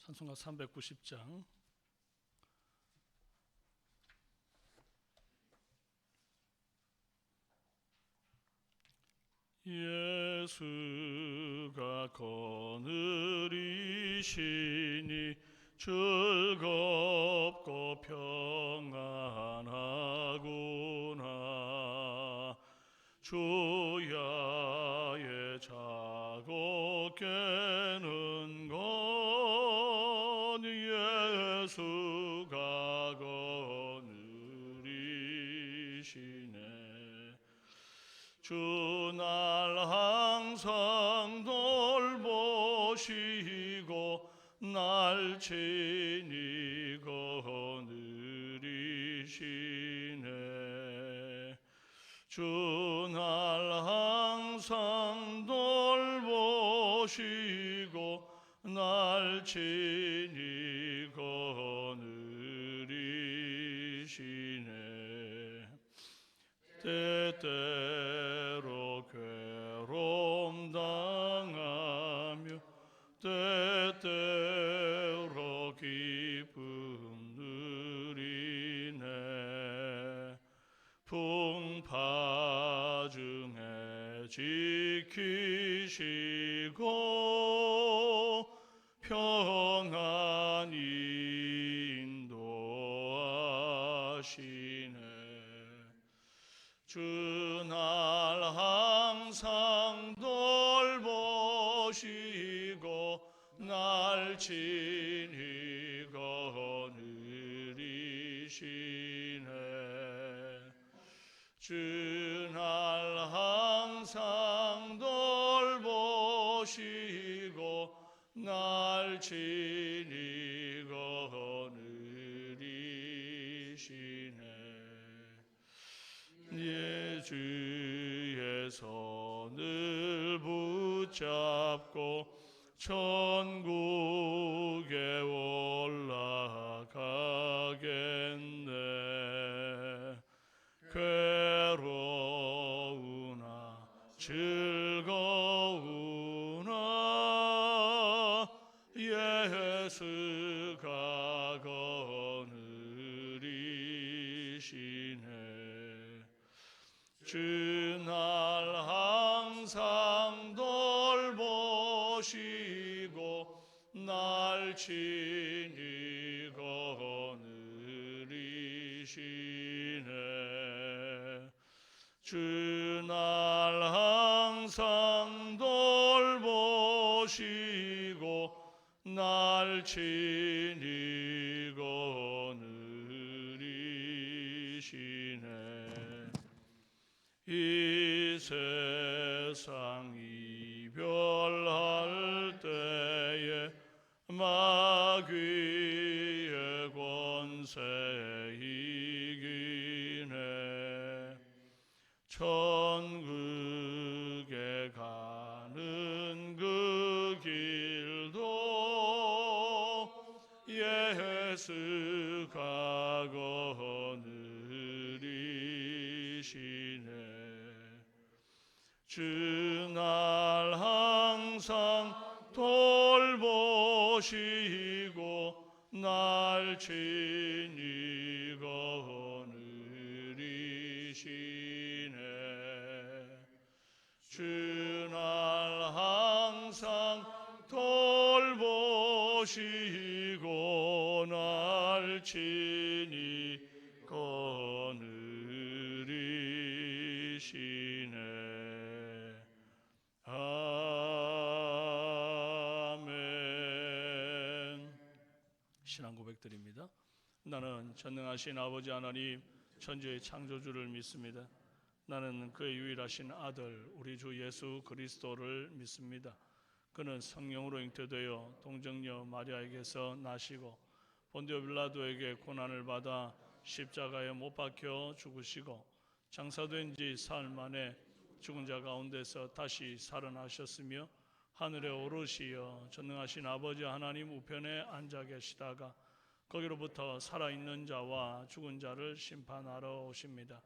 찬송가 390장. 예수가 거느리시니 즐겁고 평안하구나. 주야의 자고 깨는 건 예수가 거느리시네. 주 날 항상 돌보시고 날 친히 거느리시네. 주 날 항상 돌보시고 날 친히 거느리시네. 때때로 괴로움 당하며 때때로 기쁨 누리네. 풍파 중에 지키시고 평안히 인도하시네. 주 날 항상 돌보시고 날 친히 거느리시네. 주 날 항상 돌보시고 날 친히 거느리시네. 예, 주의 손을 붙잡고 천국에 올라가겠네. 괴로우나 즐거우나 예수가 거느리시네. 주 날 항상 돌보시고 날 친히 거느리시네. 주 날 항상 돌보시고 날 친히 거느리시네. 이 세상 이별할 때에 마귀의 권세 이기네. 천국에 가는 그 길도 예수가 거느리시네. 주 날 항상 돌보시고 날 친히 거느리시네. 주 날 항상 돌보시고 날 친히 거느리시네. 아멘. 신앙 고백드립니다. 나는 전능하신 아버지 하나님 천지의 창조주를 믿습니다. 나는 그의 유일하신 아들 우리 주 예수 그리스도를 믿습니다. 그는 성령으로 잉태되어 동정녀 마리아에게서 나시고 본디오 빌라도에게 고난을 받아 십자가에 못 박혀 죽으시고 장사된 지 사흘 만에 죽은 자 가운데서 다시 살아나셨으며 하늘에 오르시어 전능하신 아버지 하나님 우편에 앉아 계시다가 거기로부터 살아있는 자와 죽은 자를 심판하러 오십니다.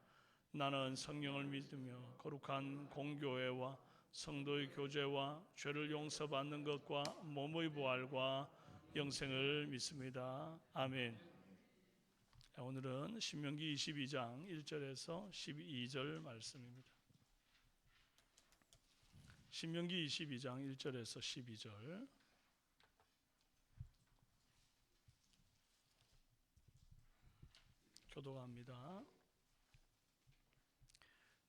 나는 성령을 믿으며 거룩한 공교회와 성도의 교제와 죄를 용서받는 것과 몸의 부활과 영생을 믿습니다. 아멘. 오늘은 신명기 22장 1절에서 12절 말씀입니다. 신명기 22장 1절에서 12절. 교독합니다.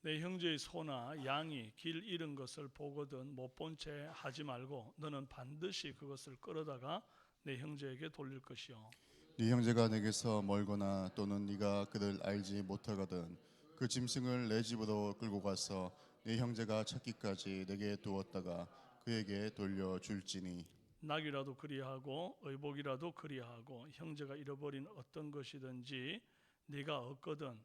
내 형제의 소나 양이 길 잃은 것을 보거든 못 본 채 하지 말고 너는 반드시 그것을 끌어다가 내 형제에게 돌릴 것이요. 네 형제가 내게서 멀거나 또는 네가 그를 알지 못하거든 그 짐승을 내 집으로 끌고 가서 네 형제가 찾기까지 내게 두었다가 그에게 돌려줄지니 낙이라도 그리하고 의복이라도 그리하고 형제가 잃어버린 어떤 것이든지 네가 얻거든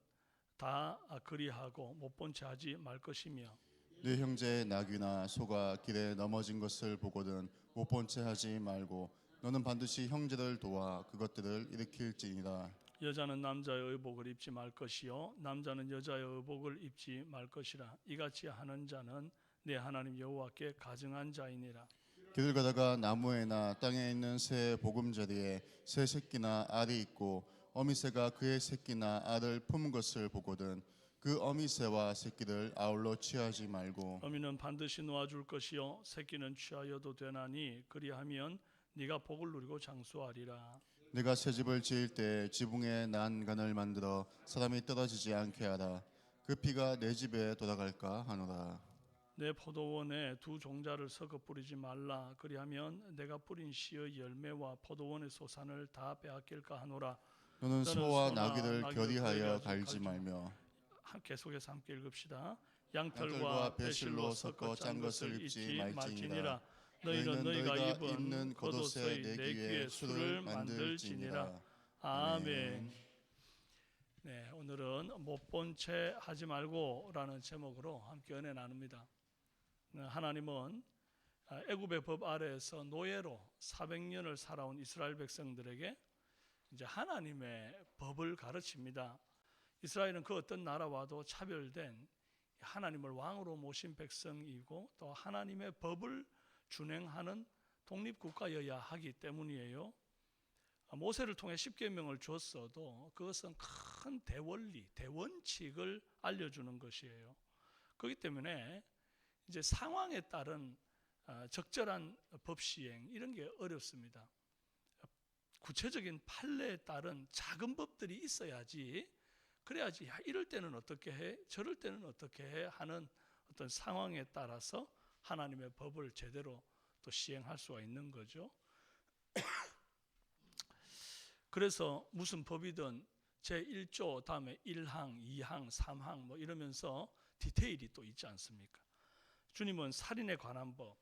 다 그리하고 못 본 채 하지 말 것이며 네 형제의 낙이나 소가 길에 넘어진 것을 보거든 못 본 채 하지 말고 너는 반드시 형제를 도와 그것들을 일으킬지니라. 여자는 남자의 의복을 입지 말 것이요 남자는 여자의 의복을 입지 말 것이라. 이같이 하는 자는 내 하나님 여호와께 가증한 자이니라. 길을 가다가 나무에나 땅에 있는 새 보금자리에 새 새끼나 알이 있고 어미새가 그의 새끼나 알을 품은 것을 보거든 그 어미새와 새끼를 아울러 취하지 말고 어미는 반드시 놓아줄 것이요 새끼는 취하여도 되나니 그리하면 네가 복을 누리고 장수하리라. 내가 새 집을 지을 때 지붕에 난간을 만들어 사람이 떨어지지 않게 하라. 그 피가 내 집에 돌아갈까 하노라. 내 포도원에 두 종자를 섞어 뿌리지 말라. 그리하면 내가 뿌린 씨의 열매와 포도원의 소산을 다 빼앗길까 하노라. 너는 소와 나귀를 나귀를 결의하여 갈지 갈지 말며 계속해서 함께 읽읍시다. 양털과 양털과 배실로 배실로 섞어 짠 것을 입지 말지니라. 너희는 너희가 입은 겉옷의 내 귀에 술을 만들지니라. 아멘. 네, 오늘은 못 본 채 하지 말고라는 제목으로 함께 은혜 나눕니다. 하나님은 애굽의 법 아래에서 노예로 400년을 살아온 이스라엘 백성들에게 이제 하나님의 법을 가르칩니다. 이스라엘은 그 어떤 나라와도 차별된 하나님을 왕으로 모신 백성이고 또 하나님의 법을 준행하는 독립국가여야 하기 때문이에요. 모세를 통해 십계명을 줬어도 그것은 큰 대원리, 대원칙을 알려주는 것이에요. 그렇기 때문에 이제 상황에 따른 적절한 법 시행 이런 게 어렵습니다. 구체적인 판례에 따른 작은 법들이 있어야지 그래야지 이럴 때는 어떻게 해 저럴 때는 어떻게 해 하는 어떤 상황에 따라서 하나님의 법을 제대로 또 시행할 수가 있는 거죠. 그래서 무슨 법이든 제1조 다음에 1항, 2항, 3항 뭐 이러면서 디테일이 또 있지 않습니까? 주님은 살인에 관한 법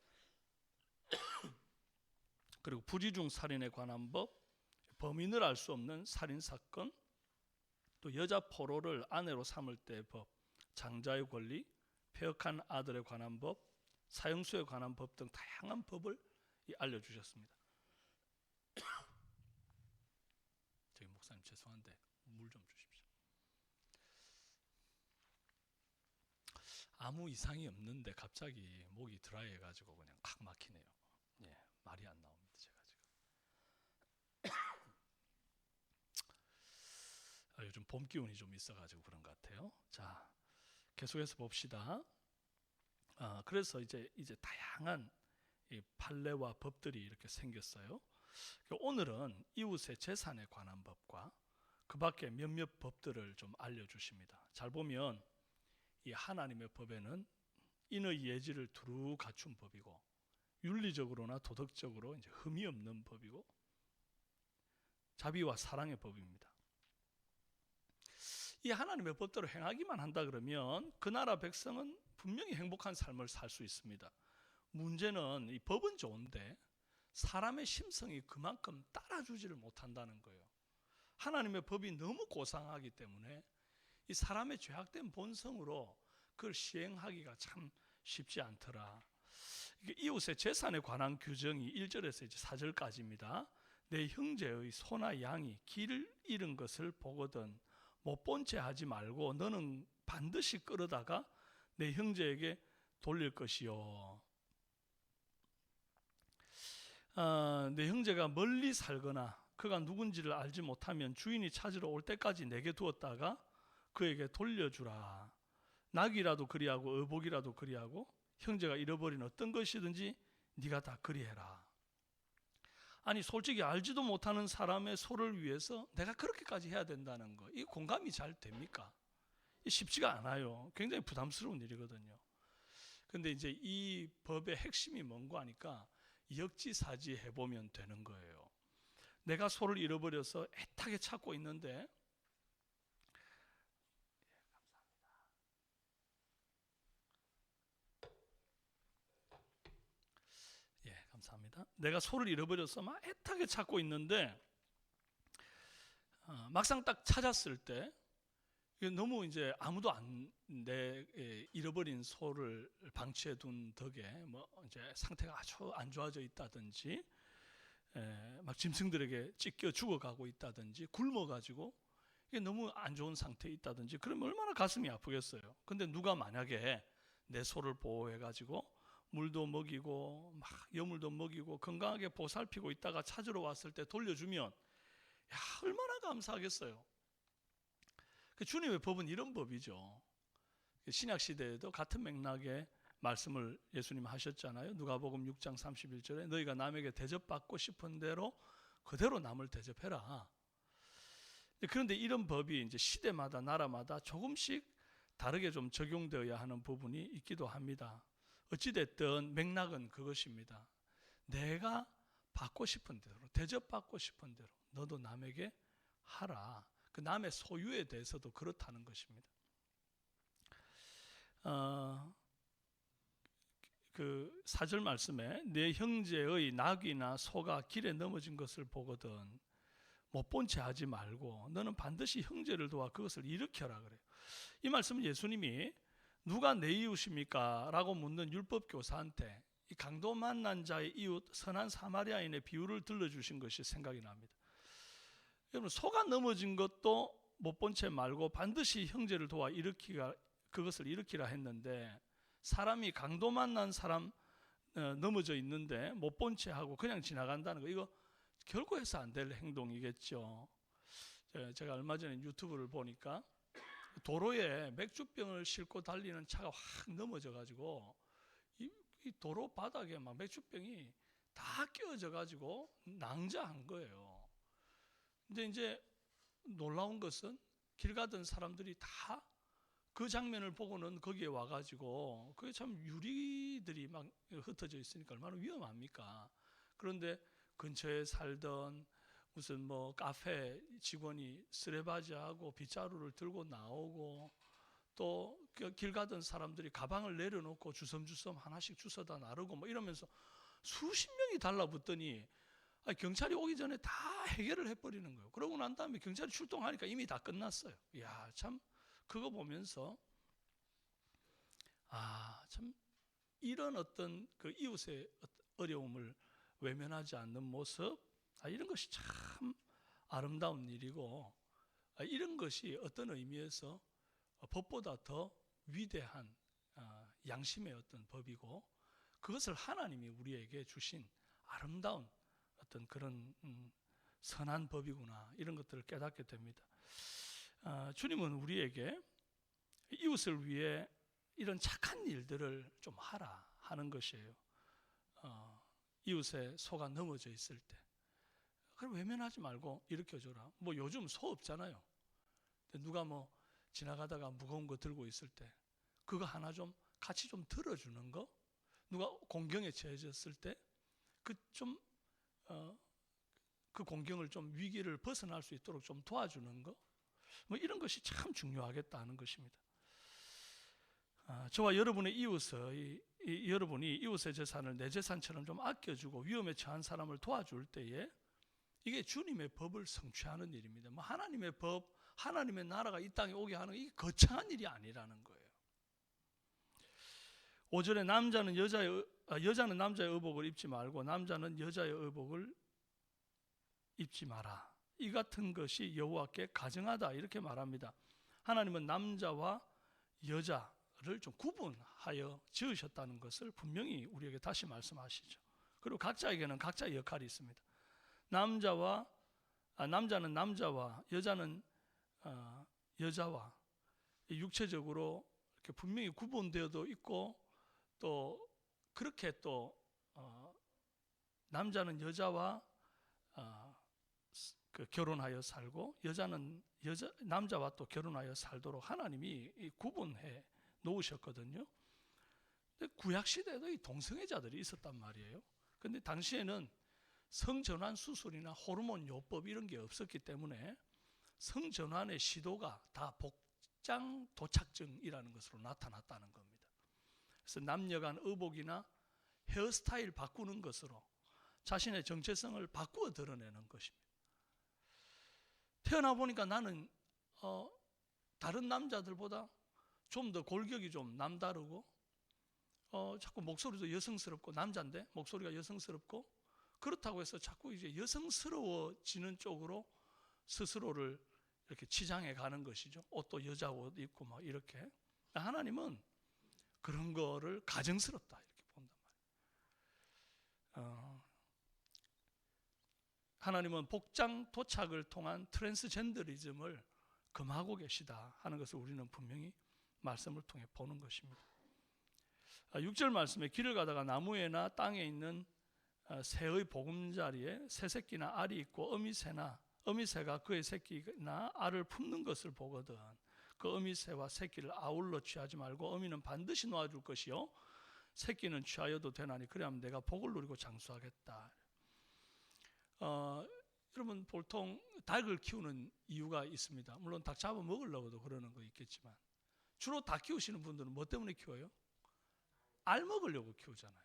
그리고 부지중 살인에 관한 법, 범인을 알 수 없는 살인 사건, 또 여자 포로를 아내로 삼을 때의 법, 장자의 권리, 폐역한 아들에 관한 법, 사형수에 관한 법 등 다양한 법을 알려주셨습니다. 저기 목사님 죄송한데 물 좀 주십시오. 아무 이상이 없는데 갑자기 목이 드라이해가지고 그냥 칵 막히네요. 예, 말이 안 나옵니다. 제가 지금 요즘 봄 기운이 좀 있어가지고 그런 것 같아요. 자, 계속해서 봅시다. 그래서 이제 다양한 이 판례와 법들이 이렇게 생겼어요. 오늘은 이웃의 재산에 관한 법과 그 밖에 몇몇 법들을 좀 알려주십니다. 잘 보면 이 하나님의 법에는 인의 예지를 두루 갖춘 법이고 윤리적으로나 도덕적으로 이제 흠이 없는 법이고 자비와 사랑의 법입니다. 이 하나님의 법대로 행하기만 한다 그러면 그 나라 백성은 분명히 행복한 삶을 살 수 있습니다. 문제는 이 법은 좋은데 사람의 심성이 그만큼 따라주지를 못한다는 거예요. 하나님의 법이 너무 고상하기 때문에 이 사람의 죄악된 본성으로 그걸 시행하기가 참 쉽지 않더라. 이웃의 재산에 관한 규정이 1절에서 이제 4절까지입니다. 내 형제의 소나 양이 길을 잃은 것을 보거든 못 본 채 하지 말고 너는 반드시 끌어다가 내 형제에게 돌릴 것이요. 내 형제가 멀리 살거나 그가 누군지를 알지 못하면 주인이 찾으러 올 때까지 내게 두었다가 그에게 돌려주라. 낙이라도 그리하고 의복이라도 그리하고 형제가 잃어버린 어떤 것이든지 네가 다 그리해라. 아니 솔직히 알지도 못하는 사람의 소를 위해서 내가 그렇게까지 해야 된다는 거, 이 공감이 잘 됩니까? 쉽지가 않아요. 굉장히 부담스러운 일이거든요. 근데 이제 이 법의 핵심이 뭔가 하니까 역지사지 해보면 되는 거예요. 내가 소를 잃어버려서 애타게 찾고 있는데, 감사합니다. 내가 소를 잃어버려서 막 애타게 찾고 있는데 막상 딱 찾았을 때 너무 이제 아무도 내 잃어버린 소를 방치해 둔 덕에 뭐 이제 상태가 아주 안 좋아져 있다든지 막 짐승들에게 찢겨 죽어가고 있다든지 굶어가지고 이게 너무 안 좋은 상태에 있다든지 그러면 얼마나 가슴이 아프겠어요. 근데 누가 만약에 내 소를 보호해가지고 물도 먹이고 막 여물도 먹이고 건강하게 보살피고 있다가 찾으러 왔을 때 돌려주면 야, 얼마나 감사하겠어요. 주님의 법은 이런 법이죠. 신약 시대에도 같은 맥락의 말씀을 예수님 하셨잖아요. 누가복음 6장 31절에 너희가 남에게 대접받고 싶은 대로 그대로 남을 대접해라. 그런데 이런 법이 이제 시대마다 나라마다 조금씩 다르게 좀 적용되어야 하는 부분이 있기도 합니다. 어찌됐든 맥락은 그것입니다. 내가 받고 싶은 대로, 대접받고 싶은 대로 너도 남에게 하라. 그 남의 소유에 대해서도 그렇다는 것입니다. 그 4절 말씀에 내 형제의 낙이나 소가 길에 넘어진 것을 보거든 못 본 채 하지 말고 너는 반드시 형제를 도와 그것을 일으켜라 그래요. 이 말씀은 예수님이 누가 내 이웃입니까? 라고 묻는 율법 교사한테 이 강도 만난 자의 이웃 선한 사마리아인의 비유를 들려주신 것이 생각이 납니다. 여러분 소가 넘어진 것도 못 본 채 말고 반드시 형제를 도와 그것을 일으키라 했는데 사람이 강도 만난 사람 넘어져 있는데 못 본 채 하고 그냥 지나간다는 거 이거 결코 해서 안 될 행동이겠죠. 제가 얼마 전에 유튜브를 보니까 도로에 맥주병을 싣고 달리는 차가 확 넘어져 가지고 이 도로 바닥에 막 맥주병이 다 끼어져 가지고 낭자한 거예요. 근데 이제 놀라운 것은 길 가던 사람들이 다 그 장면을 보고는 거기에 와가지고 그게 참 유리들이 막 흩어져 있으니까 얼마나 위험합니까? 그런데 근처에 살던 무슨 뭐 카페 직원이 쓰레바지하고 빗자루를 들고 나오고 또 길 가던 사람들이 가방을 내려놓고 주섬주섬 하나씩 주워다 나르고 뭐 이러면서 수십 명이 달라붙더니 경찰이 오기 전에 다 해결을 해버리는 거예요. 그러고 난 다음에 경찰이 출동하니까 이미 다 끝났어요. 이야, 참 그거 보면서 참 이런 어떤 그 이웃의 어려움을 외면하지 않는 모습, 이런 것이 참 아름다운 일이고 이런 것이 어떤 의미에서 법보다 더 위대한 양심의 어떤 법이고 그것을 하나님이 우리에게 주신 아름다운 어떤 그런 선한 법이구나 이런 것들을 깨닫게 됩니다. 주님은 우리에게 이웃을 위해 이런 착한 일들을 좀 하라 하는 것이에요. 이웃의 소가 넘어져 있을 때 그럼 외면하지 말고 일으켜줘라. 뭐 요즘 소 없잖아요. 누가 뭐 지나가다가 무거운 거 들고 있을 때 그거 하나 좀 같이 좀 들어주는 거, 누가 공경에 처해졌을 때 그 공경을 좀 위기를 벗어날 수 있도록 좀 도와주는 거, 뭐 이런 것이 참 중요하겠다 하는 것입니다. 저와 여러분의 여러분이 이웃의 재산을 내 재산처럼 좀 아껴주고 위험에 처한 사람을 도와줄 때에 이게 주님의 법을 성취하는 일입니다. 뭐 하나님의 법, 하나님의 나라가 이 땅에 오게 하는 게 거창한 일이 아니라는 거예요. 5절에 여자는 남자의 의복을 입지 말고 남자는 여자의 의복을 입지 마라. 이 같은 것이 여호와께 가증하다 이렇게 말합니다. 하나님은 남자와 여자를 좀 구분하여 지으셨다는 것을 분명히 우리에게 다시 말씀하시죠. 그리고 각자에게는 각자의 역할이 있습니다. 남자는 남자와 여자는 여자와 육체적으로 이렇게 분명히 구분되어도 있고, 또 그렇게 또 남자는 여자와 결혼하여 살고, 여자는 남자와 또 결혼하여 살도록 하나님이 구분해 놓으셨거든요. 근데 구약 시대에도 이 동성애자들이 있었단 말이에요. 근데 당시에는 성전환 수술이나 호르몬 요법 이런 게 없었기 때문에 성전환의 시도가 다 복장 도착증이라는 것으로 나타났다는 겁니다. 그래서 남녀간 의복이나 헤어스타일 바꾸는 것으로 자신의 정체성을 바꾸어 드러내는 것입니다. 태어나 보니까 나는 다른 남자들보다 좀 더 골격이 좀 남다르고, 자꾸 목소리도 여성스럽고, 남자인데 목소리가 여성스럽고, 그렇다고 해서 자꾸 이제 여성스러워지는 쪽으로 스스로를 이렇게 치장해 가는 것이죠. 옷도 여자 옷 입고 막 이렇게. 하나님은 그런 거를 가증스럽다 이렇게 본단 말이에요. 하나님은 복장 도착을 통한 트랜스젠더리즘을 금하고 계시다 하는 것을 우리는 분명히 말씀을 통해 보는 것입니다. 6절 말씀에 길을 가다가 나무에나 땅에 있는 새의 보금자리에 새 새끼나 알이 있고 어미새가 그의 새끼나 알을 품는 것을 보거든 그 어미새와 새끼를 아울러 취하지 말고 어미는 반드시 놓아줄 것이요 새끼는 취하여도 되나니 그래야면 내가 복을 누리고 장수하겠다. 여러분 보통 닭을 키우는 이유가 있습니다. 물론 닭 잡아 먹으려고도 그러는 거 있겠지만, 주로 닭 키우시는 분들은 뭐 때문에 키워요? 알 먹으려고 키우잖아요.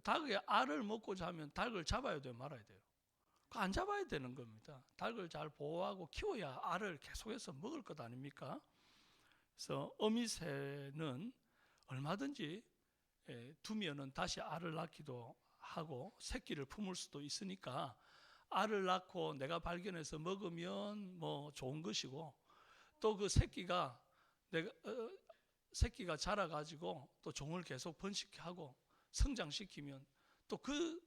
닭의 알을 먹고자 하면 닭을 잡아야 돼요, 말아야 돼요? 안 잡아야 되는 겁니다. 닭을 잘 보호하고 키워야 알을 계속해서 먹을 것 아닙니까? 그래서 어미새는 얼마든지 두면은 다시 알을 낳기도 하고 새끼를 품을 수도 있으니까 알을 낳고 내가 발견해서 먹으면 뭐 좋은 것이고, 또 그 새끼가 자라가지고 또 종을 계속 번식하고 성장시키면 또 그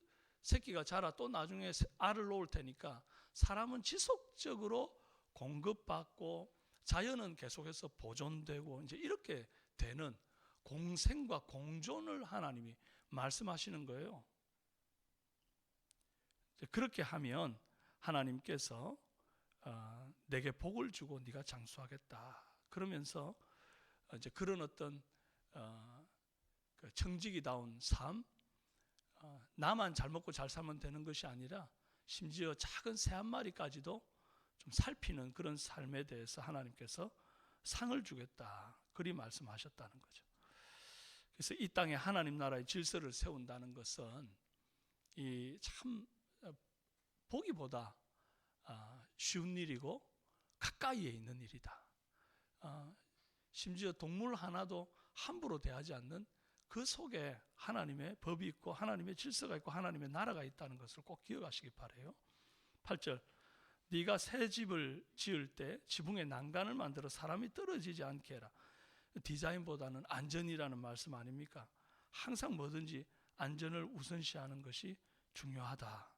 새끼가 자라 또 나중에 알을 놓을 테니까 사람은 지속적으로 공급받고 자연은 계속해서 보존되고 이제 이렇게 되는 공생과 공존을 하나님이 말씀하시는 거예요. 그렇게 하면 하나님께서 내게 복을 주고 네가 장수하겠다. 그러면서 이제 그런 어떤 청지기다운 삶, 나만 잘 먹고 잘 살면 되는 것이 아니라 심지어 작은 새 한 마리까지도 좀 살피는 그런 삶에 대해서 하나님께서 상을 주겠다. 그리 말씀하셨다는 거죠. 그래서 이 땅에 하나님 나라의 질서를 세운다는 것은 이 참 보기보다 쉬운 일이고 가까이에 있는 일이다. 심지어 동물 하나도 함부로 대하지 않는 그 속에 하나님의 법이 있고 하나님의 질서가 있고 하나님의 나라가 있다는 것을 꼭 기억하시기 바라요. 8절 네가 새 집을 지을 때 지붕에 난간을 만들어 사람이 떨어지지 않게 해라. 디자인보다는 안전이라는 말씀 아닙니까? 항상 뭐든지 안전을 우선시하는 것이 중요하다.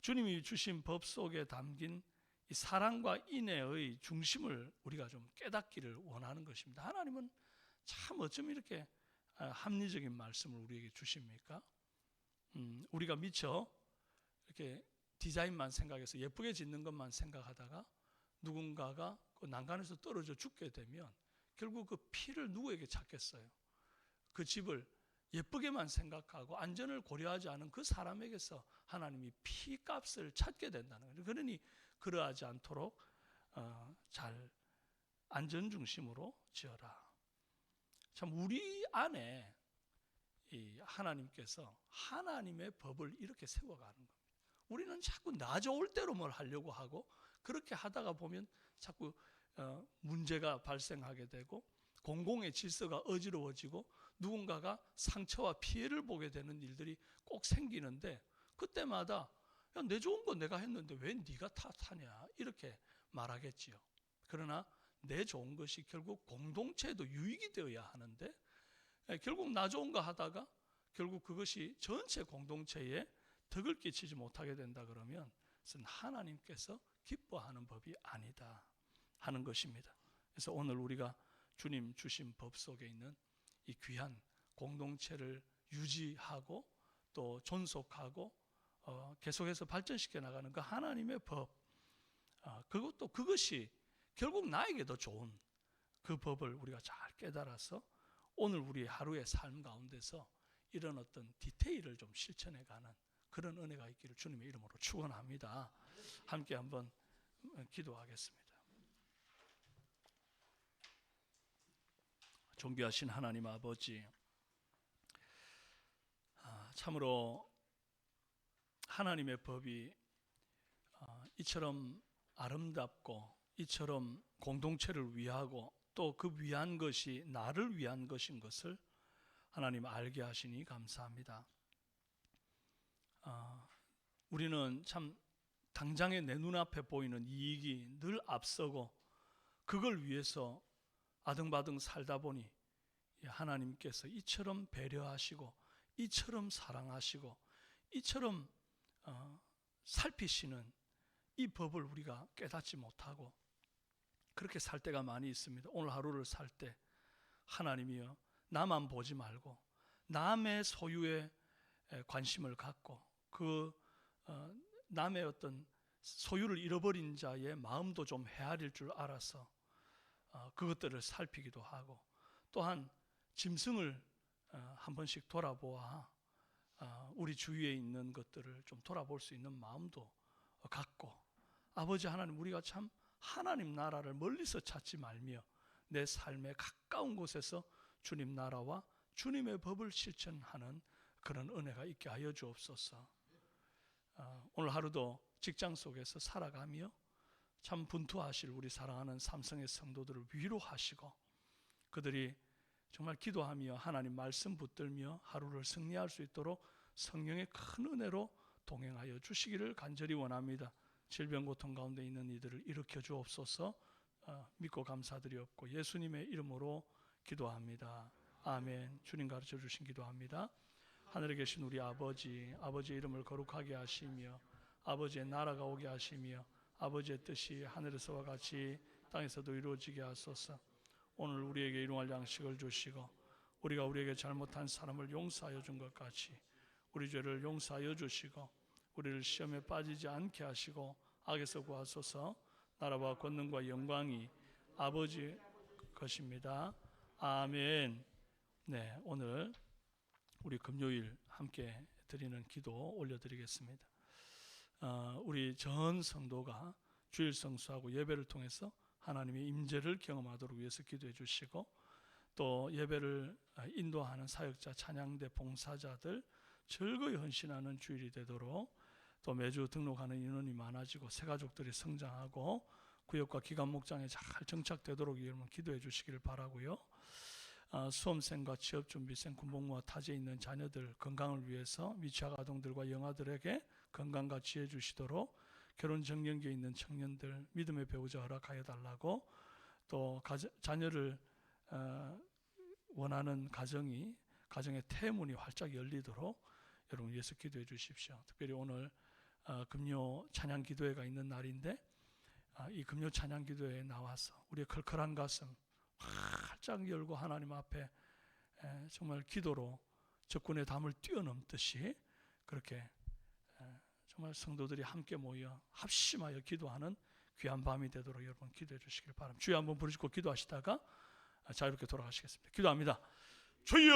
주님이 주신 법 속에 담긴 이 사랑과 인애의 중심을 우리가 좀 깨닫기를 원하는 것입니다. 하나님은 참 어쩜 이렇게 합리적인 말씀을 우리에게 주십니까? 우리가 미처 이렇게 디자인만 생각해서 예쁘게 짓는 것만 생각하다가 누군가가 그 난간에서 떨어져 죽게 되면 결국 그 피를 누구에게 찾겠어요? 그 집을 예쁘게만 생각하고 안전을 고려하지 않은 그 사람에게서 하나님이 피값을 찾게 된다는 거예요. 그러니 그러하지 않도록 잘 안전 중심으로 지어라. 참 우리 안에 이 하나님께서 하나님의 법을 이렇게 세워가는 겁니다. 우리는 자꾸 나 좋을 대로 뭘 하려고 하고 그렇게 하다가 보면 자꾸 문제가 발생하게 되고 공공의 질서가 어지러워지고 누군가가 상처와 피해를 보게 되는 일들이 꼭 생기는데 그때마다 야, 내 좋은 거 내가 했는데 왜 네가 탓하냐 이렇게 말하겠지요. 그러나 내 좋은 것이 결국 공동체에도 유익이 되어야 하는데 결국 나 좋은 거 하다가 결국 그것이 전체 공동체에 덕을 끼치지 못하게 된다 그러면 그것은 하나님께서 기뻐하는 법이 아니다 하는 것입니다. 그래서 오늘 우리가 주님 주신 법 속에 있는 이 귀한 공동체를 유지하고 또 존속하고 계속해서 발전시켜 나가는 그 하나님의 법, 그것이 결국 나에게도 좋은 그 법을 우리가 잘 깨달아서 오늘 우리 하루의 삶 가운데서 이런 어떤 디테일을 좀 실천해가는 그런 은혜가 있기를 주님의 이름으로 축원합니다. 함께 한번 기도하겠습니다. 존귀하신 하나님 아버지, 참으로 하나님의 법이 이처럼 아름답고 이처럼 공동체를 위하고 또 그 위한 것이 나를 위한 것인 것을 하나님 알게 하시니 감사합니다. 우리는 참 당장에 내 눈앞에 보이는 이익이 늘 앞서고 그걸 위해서 아등바등 살다 보니 하나님께서 이처럼 배려하시고 이처럼 사랑하시고 이처럼 살피시는 이 법을 우리가 깨닫지 못하고 그렇게 살 때가 많이 있습니다. 오늘 하루를 살 때 하나님이여 나만 보지 말고 남의 소유에 관심을 갖고 그 남의 어떤 소유를 잃어버린 자의 마음도 좀 헤아릴 줄 알아서 그것들을 살피기도 하고 또한 짐승을 한 번씩 돌아보아 우리 주위에 있는 것들을 좀 돌아볼 수 있는 마음도 갖고 아버지 하나님 우리가 참 하나님 나라를 멀리서 찾지 말며 내 삶의 가까운 곳에서 주님 나라와 주님의 법을 실천하는 그런 은혜가 있게 하여 주옵소서. 오늘 하루도 직장 속에서 살아가며 참 분투하실 우리 사랑하는 삼성의 성도들을 위로하시고 그들이 정말 기도하며 하나님 말씀 붙들며 하루를 승리할 수 있도록 성령의 큰 은혜로 동행하여 주시기를 간절히 원합니다. 질병 고통 가운데 있는 이들을 일으켜 주옵소서. 믿고 감사드리옵고 예수님의 이름으로 기도합니다. 아멘. 주님 가르쳐 주신 기도합니다. 하늘에 계신 우리 아버지, 아버지의 이름을 거룩하게 하시며 아버지의 나라가 오게 하시며 아버지의 뜻이 하늘에서와 같이 땅에서도 이루어지게 하소서. 오늘 우리에게 일용할 양식을 주시고 우리가 우리에게 잘못한 사람을 용서하여 준 것 같이 우리 죄를 용서하여 주시고 우리를 시험에 빠지지 않게 하시고 악에서 구하소서. 나라와 권능과 영광이 아버지 것입니다. 아멘. 네, 오늘 우리 금요일 함께 드리는 기도 올려드리겠습니다. 우리 전 성도가 주일 성수하고 예배를 통해서 하나님의 임재를 경험하도록 위해서 기도해 주시고 또 예배를 인도하는 사역자, 찬양대, 봉사자들 즐거이 헌신하는 주일이 되도록 또 매주 등록하는 인원이 많아지고 새가족들이 성장하고 구역과 기관 목장에 잘 정착되도록 여러분 기도해 주시기를 바라고요. 수험생과 취업준비생, 군복무와 타지에 있는 자녀들 건강을 위해서 미취학 아동들과 영아들에게 건강과 지혜 주시도록 결혼 정년기에 있는 청년들 믿음의 배우자 허락하여 달라고 또 자녀를 원하는 가정의 태문이 활짝 열리도록 여러분 위해서 기도해 주십시오. 특별히 오늘 금요 찬양 기도회가 있는 날인데 이 금요 찬양 기도회에 나와서 우리의 컬컬한 가슴 활짝 열고 하나님 앞에 정말 기도로 적군의 담을 뛰어넘듯이 그렇게 정말 성도들이 함께 모여 합심하여 기도하는 귀한 밤이 되도록 여러분 기도해 주시길 바랍니다. 주여 한번 부르시고 기도하시다가 자유롭게 돌아가시겠습니다. 기도합니다. 주여